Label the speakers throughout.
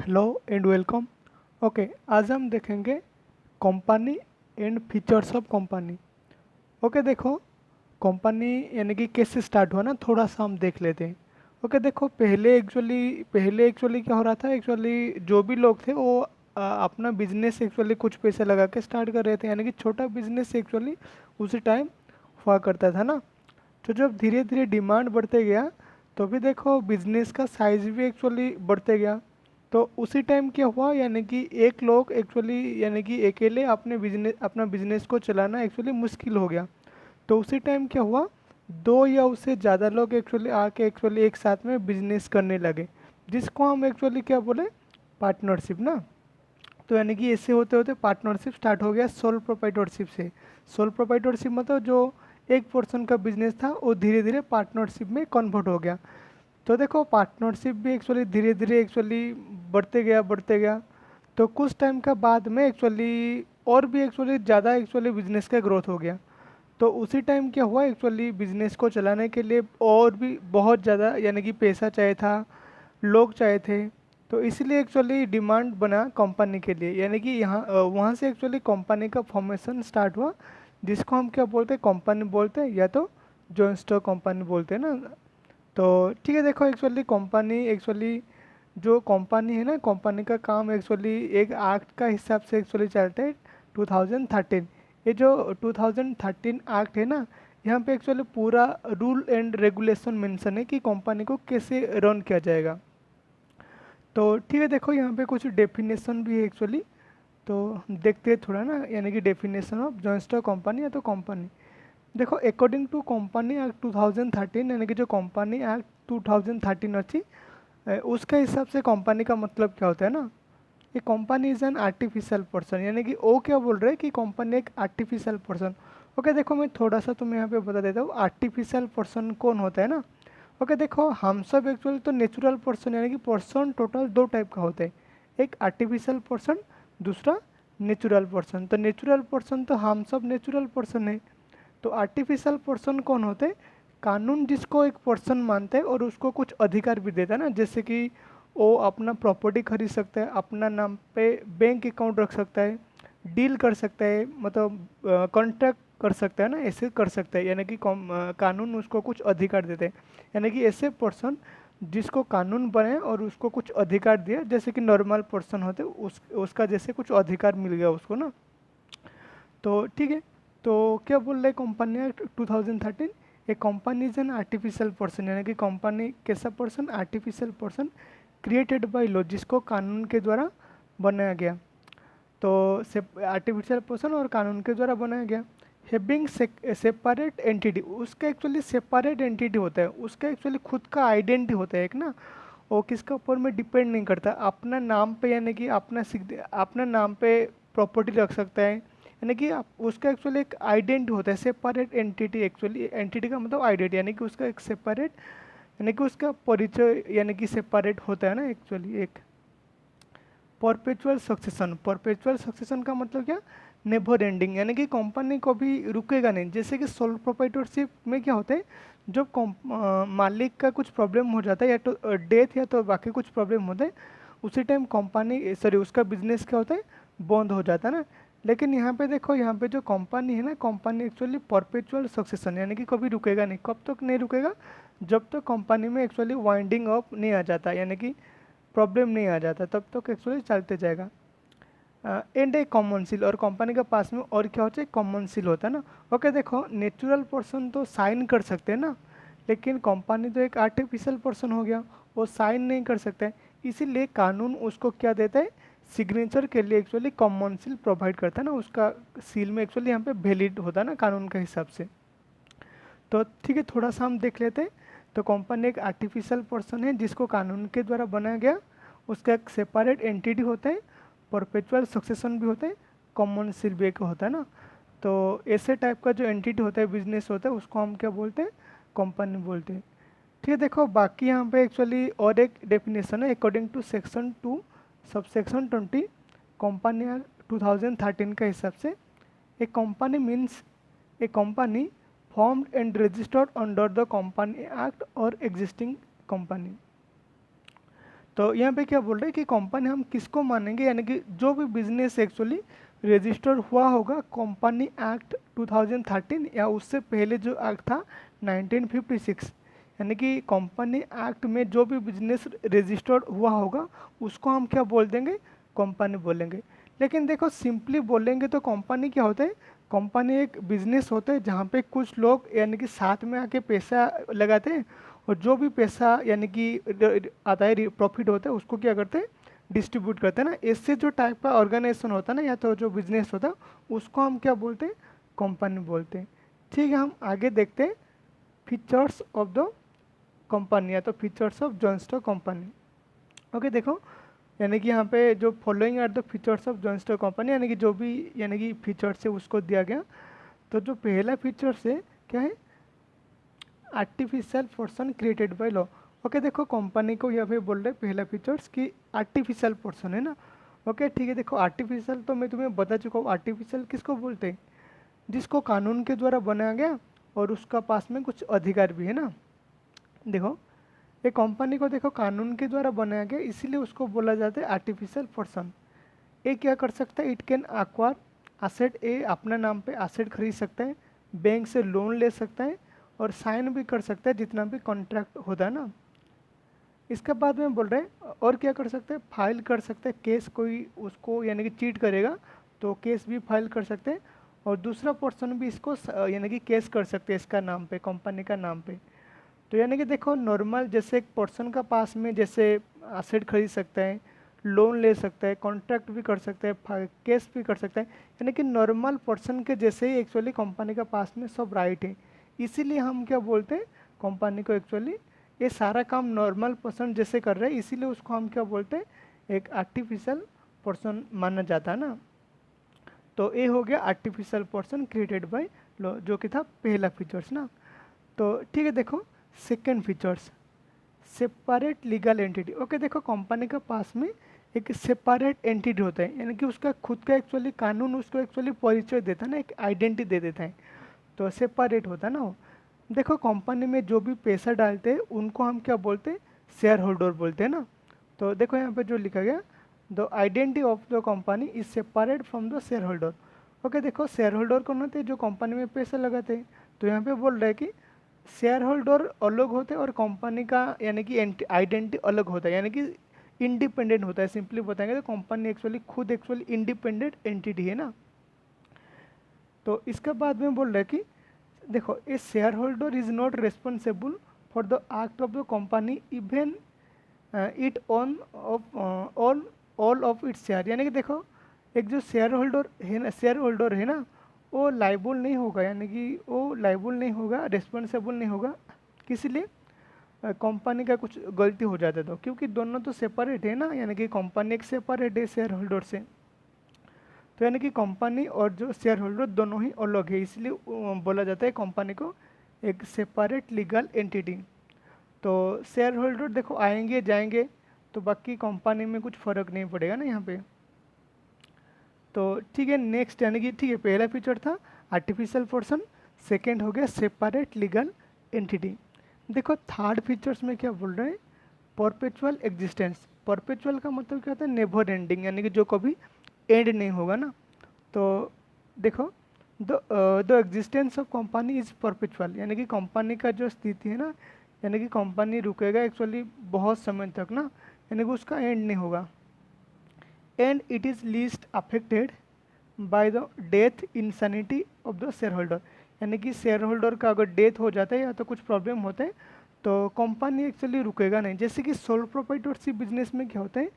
Speaker 1: Hello and welcome. Okay, आज हम देखेंगे company and features of company. Okay, देखो कंपनी यानी कि कैसे स्टार्ट हुआ ना, थोड़ा सा हम देख लेते हैं। ओके, देखो पहले एक्चुअली क्या हो रहा था। एक्चुअली जो भी लोग थे वो अपना बिजनेस एक्चुअली कुछ पैसे लगा के स्टार्ट कर रहे थे, यानी कि छोटा बिजनेस एक्चुअली उसी टाइम हुआ करता था ना। तो जब धीरे धीरे डिमांड बढ़ते गया तो भी देखो बिजनेस का साइज भी एक्चुअली बढ़ते गया। तो उसी टाइम क्या हुआ, यानी कि एक लोग एक्चुअली यानी कि अकेले अपना बिजनेस को चलाना एक्चुअली मुश्किल हो गया। तो उसी टाइम क्या हुआ, दो या उससे ज़्यादा लोग एक्चुअली आके एक्चुअली एक साथ में बिजनेस करने लगे, जिसको हम एक्चुअली क्या बोले, पार्टनरशिप ना। तो यानी कि ऐसे होते होते पार्टनरशिप स्टार्ट हो गया सोल प्रोप्राइटरशिप से। सोल प्रोप्राइटरशिप मतलब जो एक पर्सन का बिजनेस था वो धीरे धीरे पार्टनरशिप में कन्वर्ट हो गया। तो देखो पार्टनरशिप भी एक्चुअली धीरे धीरे एक्चुअली बढ़ते गया। तो कुछ टाइम का बाद में एक्चुअली और भी एक्चुअली ज़्यादा एक्चुअली बिजनेस का ग्रोथ हो गया। तो उसी टाइम क्या हुआ, एक्चुअली बिजनेस को चलाने के लिए और भी बहुत ज़्यादा यानी कि पैसा चाहिए था, लोग चाहिए थे। तो इसलिए एक्चुअली डिमांड बना कंपनी के लिए, यानी कि वहाँ से एक्चुअली कंपनी का फॉर्मेशन स्टार्ट हुआ, जिसको हम क्या बोलते हैं, कंपनी बोलते हैं, या तो जॉइंट स्टॉक कंपनी बोलते हैं ना। तो ठीक है, देखो एक्चुअली जो कंपनी है ना, कंपनी का काम एक्चुअली एक एक्ट का हिसाब से एक्चुअली चलता है 2013। ये जो 2013 एक्ट है ना, यहाँ पे एक्चुअली पूरा रूल एंड रेगुलेशन मेंशन है कि कंपनी को कैसे रन किया जाएगा। तो ठीक है, देखो यहाँ पे कुछ डेफिनेशन भी है एक्चुअली। तो देखते हैं थोड़ा ना, यानी कि definition of joint stock company या तो कंपनी। देखो अकॉर्डिंग टू कंपनी एक्ट 2013, यानी कि जो कंपनी एक्ट 2013 अच्छी उसके हिसाब से कंपनी का मतलब क्या होता है ना, ये company is an artificial person, यानी कि वो क्या बोल रहे हैं कि कंपनी एक आर्टिफिशियल पर्सन। ओके, देखो मैं थोड़ा सा तुम्हें यहाँ पे बता देता हूँ आर्टिफिशियल पर्सन कौन होता है ना। ओके, देखो हम सब एक्चुअली तो नेचुरल पर्सन, यानी कि पर्सन टोटल दो टाइप का होता है, एक आर्टिफिशियल पर्सन, दूसरा नेचुरल पर्सन। तो नेचुरल पर्सन तो हम सब नेचुरल पर्सन है। तो आर्टिफिशियल पर्सन कौन होते हैं, कानून जिसको एक पर्सन मानते हैं और उसको कुछ अधिकार भी देता है ना, जैसे कि वो अपना प्रॉपर्टी खरीद सकता है, अपना नाम पे बैंक अकाउंट रख सकता है, डील कर सकता है, मतलब कॉन्ट्रैक्ट कर सकता है ना, ऐसे कर सकता है, यानी कि कानून उसको कुछ अधिकार देते हैं। यानी कि ऐसे पर्सन जिसको कानून बने और उसको कुछ अधिकार दिया, जैसे कि नॉर्मल पर्सन होते उसका जैसे कुछ अधिकार मिल गया उसको ना। तो ठीक है, तो क्या बोल रहे company act 2013, A company is an artificial person, यानी कि कंपनी कैसा person, artificial person created by law, जिसको कानून के द्वारा बनाया गया। तो आर्टिफिशियल पर्सन और कानून के द्वारा बनाया गया। हैविंग सेपरेट एंटिटी, उसका एक्चुअली सेपरेट एंटिटी होता है, उसका एक्चुअली खुद का आइडेंटिटी होता है एक ना। वो किसके ऊपर में डिपेंड नहीं करता, अपना नाम पे, यानी कि अपना नाम पे प्रॉपर्टी रख सकता है, यानी कि उसका एक्चुअली एक आइडेंटिटी होता है, सेपरेट एंटिटी। एक्चुअली एंटिटी का मतलब आइडेंटिटी, यानी कि उसका एक सेपरेट, यानी कि उसका परिचय, यानी कि सेपरेट होता है ना एक्चुअली एक। परपेचुअल सक्सेशन का मतलब क्या, नेवर एंडिंग, यानी कि कंपनी को भी रुकेगा नहीं। जैसे कि सोल प्रोप्राइटरशिप में क्या होता है, जब मालिक का कुछ प्रॉब्लम हो जाता है, या तो डेथ या तो बाकी कुछ प्रॉब्लम होता है, उसी टाइम कंपनी सॉरी उसका बिजनेस क्या होता है, बंद हो जाता है ना। लेकिन यहाँ पे देखो, यहाँ पे जो कंपनी है ना, कंपनी एक्चुअली परपेचुअल सक्सेशन, यानी कि कभी रुकेगा नहीं। कब तक नहीं रुकेगा, जब तक कंपनी में एक्चुअली वाइंडिंग अप नहीं आ जाता, यानी कि प्रॉब्लम नहीं आ जाता, तब तक एक्चुअली चलते जाएगा। एंड ए कॉमन सील, और कंपनी के पास में और क्या होता है, कॉमन सील होता है ना। ओके, देखो नेचुरल पर्सन तो साइन कर सकते हैं ना, लेकिन कंपनी तो एक आर्टिफिशियल पर्सन हो गया, वो साइन नहीं कर सकते हैं। इसीलिए कानून उसको क्या देता है, सिग्नेचर के लिए एक्चुअली कॉमन सील प्रोवाइड करता है ना, उसका सील में एक्चुअली यहाँ पे वैलिड होता है ना कानून के हिसाब से। तो ठीक है, थोड़ा सा हम देख लेते हैं। तो कंपनी एक आर्टिफिशियल पर्सन है जिसको कानून के द्वारा बनाया गया, उसका एक सेपरेट एंटिटी होता है, परपेचुअल सक्सेशन भी होता है, कॉमन सील भी एक होता है ना। तो ऐसे टाइप का जो एंटिटी होता है, बिजनेस होता है, उसको हम क्या बोलते हैं, कंपनी बोलते हैं। ठीक है, देखो बाकी यहाँ पे एक्चुअली और एक डेफिनेशन है, according to section 2 sub section 20 company 2013 के हिसाब से, a company means a company formed and registered under the Company Act or existing company। तो यहाँ पे क्या बोल रहे हैं कि कंपनी हम किसको मानेंगे, यानी कि जो भी बिजनेस एक्चुअली रजिस्टर हुआ होगा कंपनी एक्ट 2013 या उससे पहले जो एक्ट था 1956, यानी कि कंपनी एक्ट में जो भी बिजनेस रजिस्टर्ड हुआ होगा उसको हम क्या बोल देंगे, कंपनी बोलेंगे। लेकिन देखो सिंपली बोलेंगे तो कंपनी क्या होता है, कंपनी एक बिजनेस होता है जहाँ पे कुछ लोग यानी कि साथ में आके पैसा लगाते हैं और जो भी पैसा यानी कि आता है प्रॉफिट होता है उसको क्या करते हैं, डिस्ट्रीब्यूट करते हैं ना। इससे जो टाइप का ऑर्गेनाइजेशन होता है ना या तो जो बिजनेस होता है उसको हम क्या बोलते हैं, कंपनी बोलते हैं। ठीक है, हम आगे देखते हैं फीचर्स ऑफ द कंपनी या तो features of joint stock company. Okay देखो, यानी कि यहाँ पे जो following are the features of joint stock company, यानी कि जो भी यानी कि फीचर्स है उसको दिया गया। तो जो पहला फीचर्स है क्या है, artificial person created by law. Okay देखो कंपनी को यहाँ पे बोल रहे पहला फीचर्स कि आर्टिफिशियल पर्सन है ना। ओके ठीक है, देखो आर्टिफिशियल तो मैं तुम्हें बता चुका हूँ, आर्टिफिशियल किसको बोलते हैं, जिसको कानून के द्वारा बनाया गया और उसका पास में कुछ अधिकार भी है ना। देखो ये कंपनी को देखो कानून के द्वारा बनाया गया इसीलिए उसको बोला जाता है आर्टिफिशियल पर्सन। ये क्या कर सकता है, इट कैन एक्वायर एसेट, ए अपने नाम पे एसेट खरीद सकता है, बैंक से लोन ले सकता है और साइन भी कर सकता है जितना भी कॉन्ट्रैक्ट होता है ना। इसके बाद में बोल रहे हैं और क्या कर सकते हैं, फाइल कर सकते हैं केस, कोई उसको यानी कि चीट करेगा तो केस भी फाइल कर सकते हैं और दूसरा पर्सन भी इसको यानी कि केस कर सकते हैं इसका नाम पे, कंपनी का नाम पे। तो यानी कि देखो नॉर्मल जैसे एक पर्सन का पास में जैसे एसेट खरीद सकता है, लोन ले सकता है, कॉन्ट्रैक्ट भी कर सकता है, केस भी कर सकता है, यानी कि नॉर्मल पर्सन के जैसे ही एक्चुअली कंपनी का पास में सब राइट है। इसीलिए हम क्या बोलते हैं, कंपनी को एक्चुअली ये सारा काम नॉर्मल पर्सन जैसे कर रहे हैं इसीलिए उसको हम क्या बोलते हैं, एक आर्टिफिशियल पर्सन माना जाता है ना। तो ये हो गया artificial person created by law, जो कि था पहला फीचर्स ना। तो ठीक है, देखो second features separate legal entity. Okay देखो कंपनी के पास में एक सेपरेट एंटिटी होता है, यानी कि उसका खुद का एक्चुअली कानून उसको एक्चुअली परिचय देता है ना, एक आइडेंटिटी दे देता है, तो सेपरेट होता है ना वो। देखो कंपनी में जो भी पैसा डालते हैं उनको हम क्या बोलते हैं, शेयर होल्डर बोलते हैं ना। तो देखो यहाँ पे जो लिखा गया, the identity of the company is separate from the share holder. Okay देखो शेयर होल्डर कौन होते हैं, जो कंपनी में पैसा लगाते हैं। तो यहाँ पे बोल रहे हैं कि शेयर होल्डर अलग होते हैं और कंपनी का यानी कि आइडेंटिटी अलग होता है, यानी कि इंडिपेंडेंट होता है। सिंपली बताएंगे तो कंपनी एक्चुअली खुद एक्चुअली इंडिपेंडेंट एंटिटी है ना। तो इसके बाद में बोल रहे हैं कि देखो a shareholder is not responsible for the act of the company even it on of all of its share, यानी कि देखो एक जो शेयर होल्डर है ना, शेयर होल्डर है ना, वो लाइबल नहीं होगा, यानी कि वो लाइबल नहीं होगा, रिस्पॉन्सिबल नहीं होगा, किस लिए, कंपनी का कुछ गलती हो जाता है तो, क्योंकि दोनों तो सेपरेट है ना, यानी कि कंपनी एक सेपरेट है शेयर होल्डर से। तो यानी कि कंपनी और जो शेयर होल्डर दोनों ही अलग है, इसलिए बोला जाता है कंपनी को एक सेपरेट लीगल एंटिटी। तो शेयर होल्डर देखो आएंगे जाएंगे तो बाकी कंपनी में कुछ फ़र्क नहीं पड़ेगा ना यहाँ पे। तो ठीक है नेक्स्ट, यानी कि ठीक है पहला फीचर था आर्टिफिशियल पर्सन, सेकेंड हो गया सेपरेट लीगल एंटिटी। देखो थर्ड फीचर्स में क्या बोल रहे हैं, परपेचुअल एग्जिस्टेंस। परपेचुअल का मतलब क्या होता है, नेवर एंडिंग, यानी कि जो कभी एंड नहीं होगा ना। तो देखो the existence of company is perpetual, यानी कि कंपनी का जो स्थिति है ना, यानी कि कंपनी रुकेगा एक्चुअली बहुत समय तक ना, यानी कि उसका एंड नहीं होगा। And it is least affected by the death insanity of the share holder, यानी कि शेयर होल्डर का अगर डेथ हो जाता है या तो कुछ प्रॉब्लम होता है तो कंपनी एक्चुअली रुकेगा नहीं। जैसे कि सोल प्रोप्राइटरशिप बिजनेस में क्या होता है,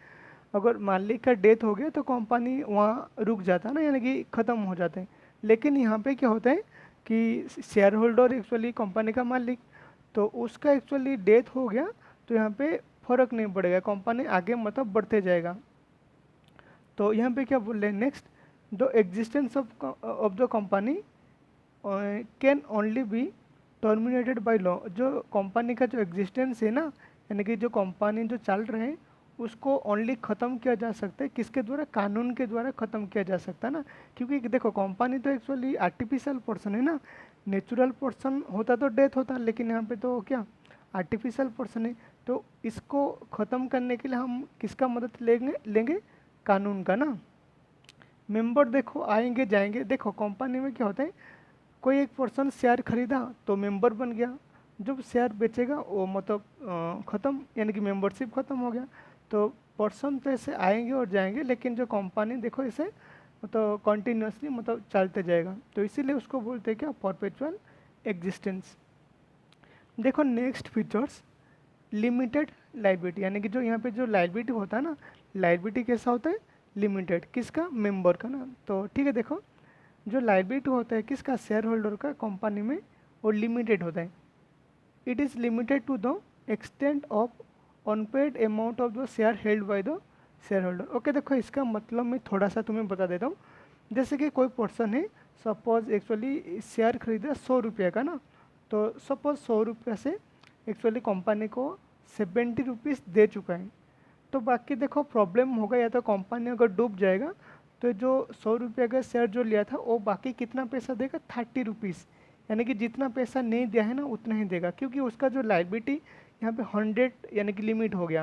Speaker 1: अगर मालिक का डेथ हो गया तो कंपनी वहाँ रुक जाता है ना, यानी कि ख़त्म हो जाते हैं। लेकिन यहाँ पे क्या होता है कि शेयर होल्डर एक्चुअली कंपनी का मालिक, तो उसका एक्चुअली डेथ हो गया तो यहाँ पे फ़र्क नहीं पड़ेगा, कंपनी आगे मतलब बढ़ते जाएगा। तो यहाँ पे क्या बोल रहे हैं next, the existence of the company can only be terminated by law. जो कंपनी का जो एग्जिस्टेंस है ना, यानी कि जो कंपनी जो चल रहे हैं उसको ओनली ख़त्म किया जा सकता है किसके द्वारा, कानून के द्वारा ख़त्म किया जा सकता है ना। क्योंकि देखो कंपनी तो एक्चुअली आर्टिफिशियल पर्सन है ना, नेचुरल पर्सन होता तो डेथ होता, लेकिन यहाँ पे तो क्या आर्टिफिशियल पर्सन है। तो इसको ख़त्म करने के लिए हम किसका मदद लेंगे कानून का ना। मेंबर देखो आएंगे जाएंगे, देखो कंपनी में क्या होता है, कोई एक पर्सन शेयर खरीदा तो मेंबर बन गया, जब शेयर बेचेगा वो मतलब ख़त्म, यानी कि मेंबरशिप ख़त्म हो गया। तो पर्सन तो ऐसे आएंगे और जाएंगे, लेकिन जो कंपनी देखो इसे मतलब कंटिन्यूसली मतलब चलते जाएगा, तो इसीलिए उसको बोलते हैं क्या, परपेचुअल एग्जिस्टेंस। देखो नेक्स्ट फीचर्स, लिमिटेड लाइबिलिटी, यानी कि जो यहाँ पे जो लाइबिलिटी होता है ना, लाइबिलिटी कैसा होता है, लिमिटेड, किसका, मेंबर का ना। तो ठीक है, देखो जो लाइबिलिटी होता है किसका, शेयर होल्डर का कंपनी में, वो लिमिटेड होता है। It is limited to the extent of unpaid amount of the share held by the share holder. Okay, देखो इसका मतलब मैं थोड़ा सा तुम्हें बता देता हूँ। जैसे कि कोई पर्सन है, सपोज एक्चुअली शेयर खरीदा 100 रुपये का ना, तो सपोज 100 रुपये से एक्चुअली कंपनी को 70 रुपीज़ दे चुका है। तो बाकी देखो प्रॉब्लम होगा, या तो कंपनी अगर डूब जाएगा तो जो 100 रुपये का शेयर जो लिया था वो बाकी कितना पैसा देगा, 30 रुपीज़, यानी कि जितना पैसा नहीं दिया है ना उतना ही देगा, क्योंकि उसका जो लाइबिलिटी यहाँ पे 100 यानी कि लिमिट हो गया,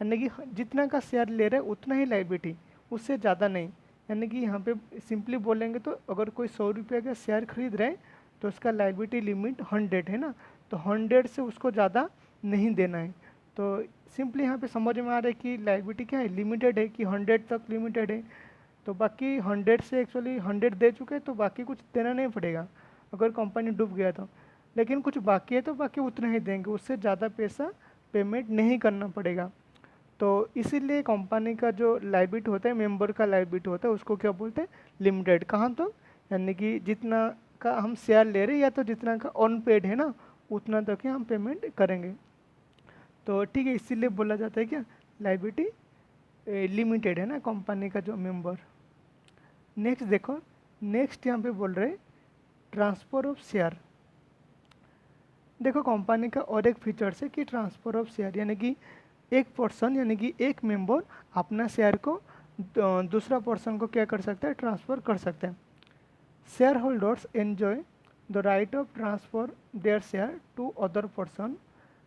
Speaker 1: यानी कि जितना का शेयर ले रहे उतना ही लाइबिलिटी, उससे ज़्यादा नहीं। यानी कि यहाँ पे सिंपली बोलेंगे तो अगर कोई 100 रुपये का शेयर खरीद रहे हैं तो उसका लाइबिलिटी लिमिट 100 है ना, तो 100 से उसको ज़्यादा नहीं देना है। तो सिंपली यहाँ पे समझ में आ रहा है कि लाइबिलिटी क्या है, लिमिटेड है, कि 100 तक लिमिटेड है। तो बाकी 100 से एक्चुअली 100 दे चुके हैं, तो बाकी कुछ देना नहीं पड़ेगा अगर कंपनी डूब गया तो। लेकिन कुछ बाकी है तो बाकी उतना ही देंगे, उससे ज़्यादा पैसा पेमेंट नहीं करना पड़ेगा। तो इसीलिए कंपनी का जो लाइबिलिटी होता है, मेंबर का लाइबिलिटी होता है, उसको क्या बोलते हैं, लिमिटेड। कहाँ तो, यानी कि जितना का हम शेयर ले रहे हैं या तो जितना का अनपेड है ना, उतना तक ही हम पेमेंट करेंगे। तो ठीक है, इसीलिए बोला जाता है क्या, लाइबिलिटी लिमिटेड है ना कंपनी का जो मेंबर। नेक्स्ट देखो, नेक्स्ट यहाँ पे बोल रहे ट्रांसफ़र ऑफ शेयर। देखो कंपनी का और एक फीचर्स है कि ट्रांसफ़र ऑफ शेयर, यानी कि एक पर्सन यानी कि एक मेंबर अपना शेयर को दूसरा पर्सन को क्या कर सकता है, ट्रांसफ़र कर सकते हैं। Share holders enjoy the right of transfer their share to other person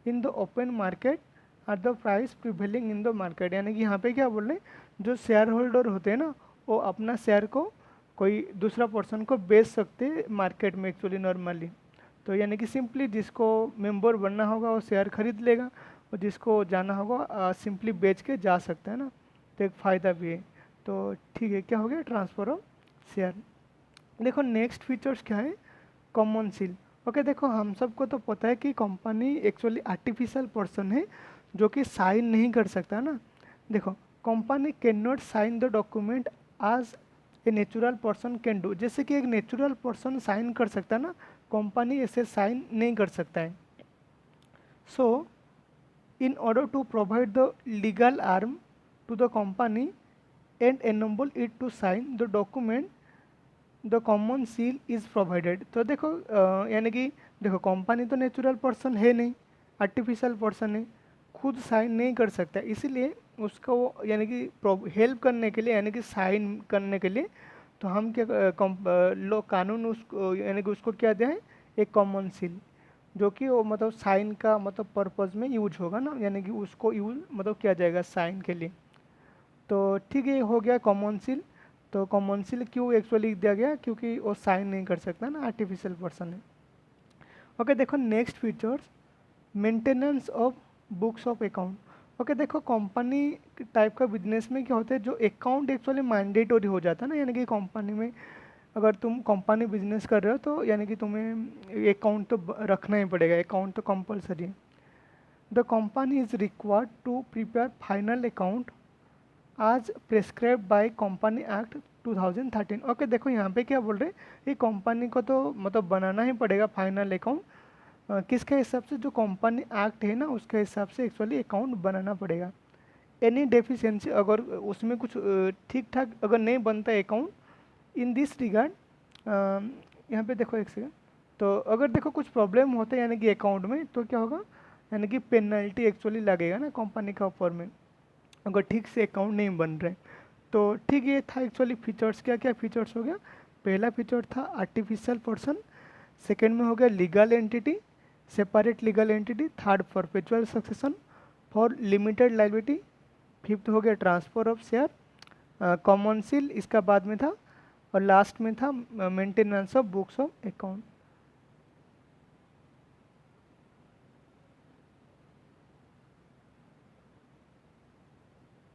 Speaker 1: in the open market at the price prevailing in the market. यानी कि यहाँ पे क्या बोल रहे हैं, जो शेयर होल्डर होते हैं ना, वो अपना शेयर को कोई दूसरा पर्सन को बेच सकते हैं मार्केट में एक्चुअली नॉर्मली। तो यानी कि सिंपली जिसको मेंबर बनना होगा वो शेयर खरीद लेगा, और जिसको जाना होगा सिंपली बेच के जा सकता है ना, तो एक फ़ायदा भी है। तो ठीक है, क्या हो गया, ट्रांसफ़र ऑफ शेयर। देखो नेक्स्ट फीचर्स क्या है, कॉमन सील। ओके, देखो हम सबको तो पता है कि कंपनी एक्चुअली आर्टिफिशियल पर्सन है जो कि साइन नहीं कर सकता ना। देखो company can not sign the document as a natural person can do. जैसे कि एक नेचुरल पर्सन साइन कर सकता है ना, कंपनी ऐसे साइन नहीं कर सकता है। सो in order to provide the legal arm to the company and enable it to sign the document, the common seal is provided। तो देखो यानी कि देखो कंपनी तो नेचुरल पर्सन है नहीं, आर्टिफिशियल पर्सन है, खुद साइन नहीं कर सकता, इसीलिए उसको यानी कि हेल्प करने के लिए, यानी कि साइन करने के लिए, तो हम क्या लो कानून उसको यानी कि उसको क्या दें, एक कॉमन सील, जो कि वो मतलब साइन का मतलब पर्पज़ में यूज होगा ना, यानी कि उसको यूज मतलब किया जाएगा साइन के लिए। तो ठीक है, हो गया कॉमन सील। तो कॉमन सील क्यों एक्चुअली दिया गया, क्योंकि वो साइन नहीं कर सकता ना, आर्टिफिशियल पर्सन है। ओके, देखो next features, maintenance of books of account. Okay, देखो कंपनी टाइप का बिजनेस में क्या होता है, जो अकाउंट एक्चुअली मैंडेटरी हो जाता है ना, यानी कि कंपनी में अगर तुम कंपनी बिजनेस कर रहे हो तो यानी कि तुम्हें अकाउंट तो रखना ही पड़ेगा, अकाउंट तो कंपलसरी है। The company is required to prepare final account as prescribed by company act 2013। Okay, देखो यहाँ पे क्या बोल रहे हैं, ये कंपनी को तो मतलब बनाना ही पड़ेगा फाइनल अकाउंट, किसके हिसाब से, जो कंपनी एक्ट है ना उसके हिसाब से एक्चुअली अकाउंट बनाना पड़ेगा। एनी डेफिशिएंसी, अगर उसमें कुछ ठीक ठाक अगर नहीं बनता है अकाउंट, इन दिस रिगार्ड, यहाँ पे देखो एक सेकंड, तो अगर देखो कुछ प्रॉब्लम होता है यानी कि अकाउंट में, तो क्या होगा, यानी कि पेनल्टी एक्चुअली लगेगा ना कंपनी का ऊपर में, अगर ठीक से अकाउंट नहीं बन रहे। तो ठीक ये था एक्चुअली फीचर्स, क्या क्या फीचर्स हो गया, पहला फीचर था आर्टिफिशियल पर्सन, सेकेंड में हो गया legal entity, separate legal entity, third perpetual succession, for limited liability, fifth हो गया transfer of share, common seal इसका बाद में था, और लास्ट में था maintenance of books of account.